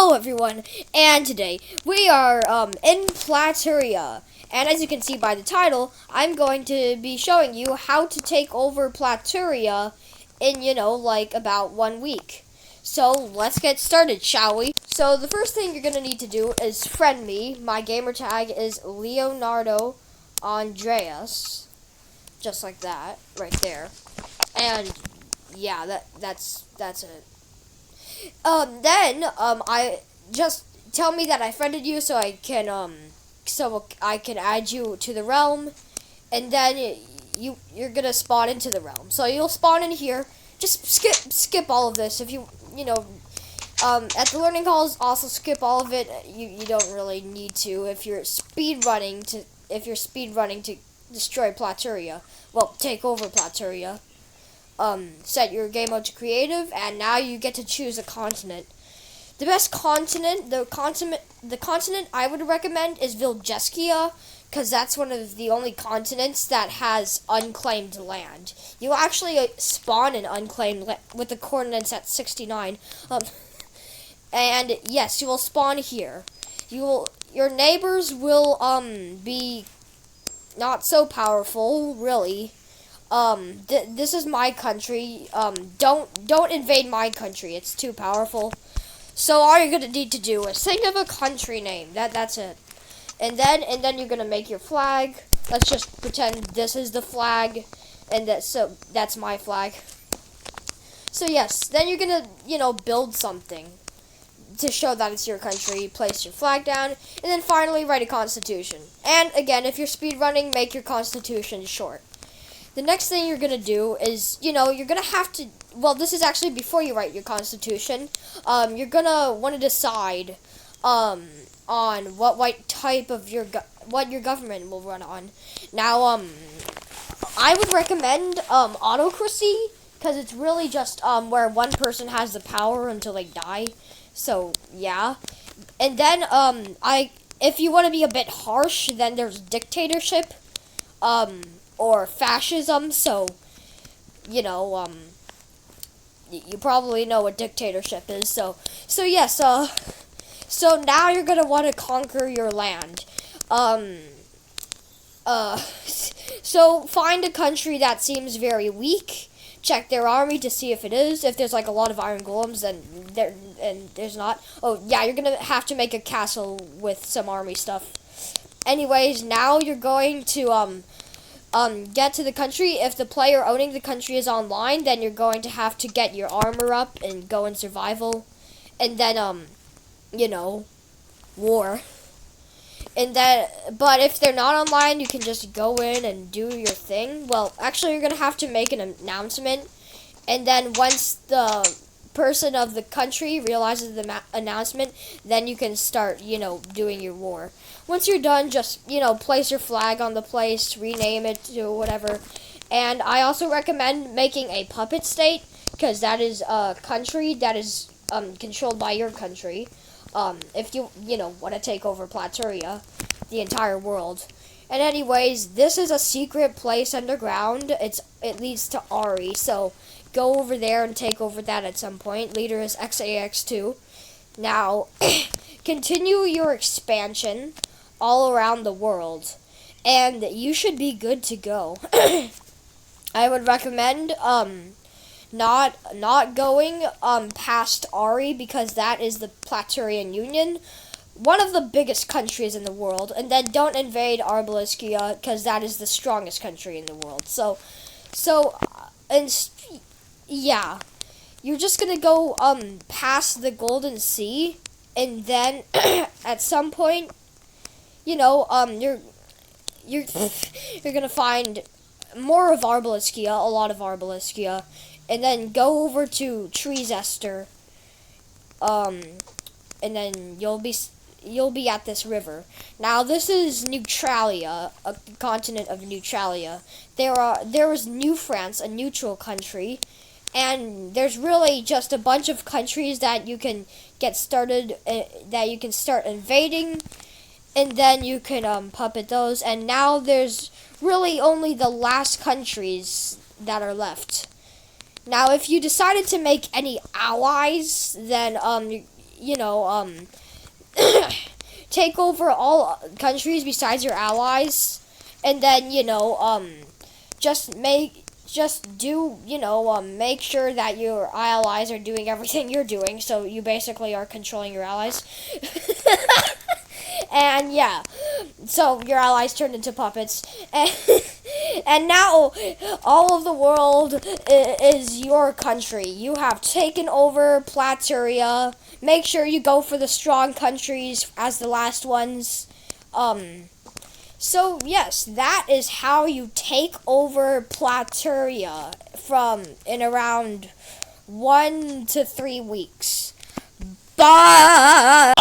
Hello everyone, and today we are in Plateria, and as you can see by the title, I'm going to be showing you how to take over Plateria in, like about 1 week. So let's get started, shall we? So the first thing you're going to need to do is friend me. My gamer tag is Leonardo Andreas, just like that, right there. And yeah, that's it. I just tell me that I friended you so I can add you to the realm, and then you're gonna spawn into the realm. So you'll spawn in here. Just skip all of this if at the learning halls. Also skip all of it. You don't really need to if you're speed running to destroy Plateria. Well, take over Plateria. Set your game mode to creative, and now you get to choose a continent. The best continent, the continent I would recommend is Viljeskia, because that's one of the only continents that has unclaimed land. You actually spawn in unclaimed land with the coordinates at 69. And yes, you will spawn here. Your neighbors will be not so powerful, really. This is my country. Don't invade my country. It's too powerful. So all you're gonna need to do is think of a country name. That's it. And then you're gonna make your flag. Let's just pretend this is the flag, and that's my flag. So yes, then you're gonna build something to show that it's your country. Place your flag down, and then finally write a constitution. And again, if you're speedrunning, make your constitution short. The next thing you're going to do is, you're going to have to, well, this is actually before you write your constitution. You're going to want to decide on what type of what your government will run on. Now, I would recommend autocracy, because it's really just where one person has the power until they die. So, yeah. And then, if you want to be a bit harsh, then there's dictatorship. Or fascism, so, you probably know what dictatorship is, so yes, so now you're gonna want to conquer your land. So find a country that seems very weak, check their army to see if it is. If there's like a lot of iron golems, then there's not. Oh yeah, you're gonna have to make a castle with some army stuff. Anyways, now you're going to, get to the country. If the player owning the country is online, then you're going to have to get your armor up and go in survival. And then, war. And then, but if they're not online, you can just go in and do your thing. Well, actually, you're going to have to make an announcement. And then once the person of the country realizes the announcement, then you can start, doing your war. Once you're done, just, place your flag on the place, rename it to whatever. And I also recommend making a puppet state, because that is a country that is controlled by your country. If you, want to take over Plateria, the entire world. And anyways, this is a secret place underground. It leads to Ari, so go over there and take over that at some point. Leader is XAX2. Now, continue your expansion all around the world, and you should be good to go. I would recommend not going past Ari, because that is the Platerian Union, one of the biggest countries in the world. And then don't invade Arboliskia, because that is the strongest country in the world. Yeah, you're just gonna go past the Golden Sea, and then at some point, you're gonna find more of Arboliskia, a lot of Arboliskia, and then go over to Treezester, and then you'll be at this river. Now this is Neutralia, a continent of Neutralia. There is New France, a neutral country. And there's really just a bunch of countries that you can get started, that you can start invading, and then you can puppet those. And now there's really only the last countries that are left. Now, if you decided to make any allies, then take over all countries besides your allies, and then make sure that your allies are doing everything you're doing. So you basically are controlling your allies. And yeah, so your allies turned into puppets, and now all of the world is your country. You have taken over Plateria. Make sure you go for the strong countries as the last ones. So yes, that is how you take over Plateria in around 1 to 3 weeks. Bye.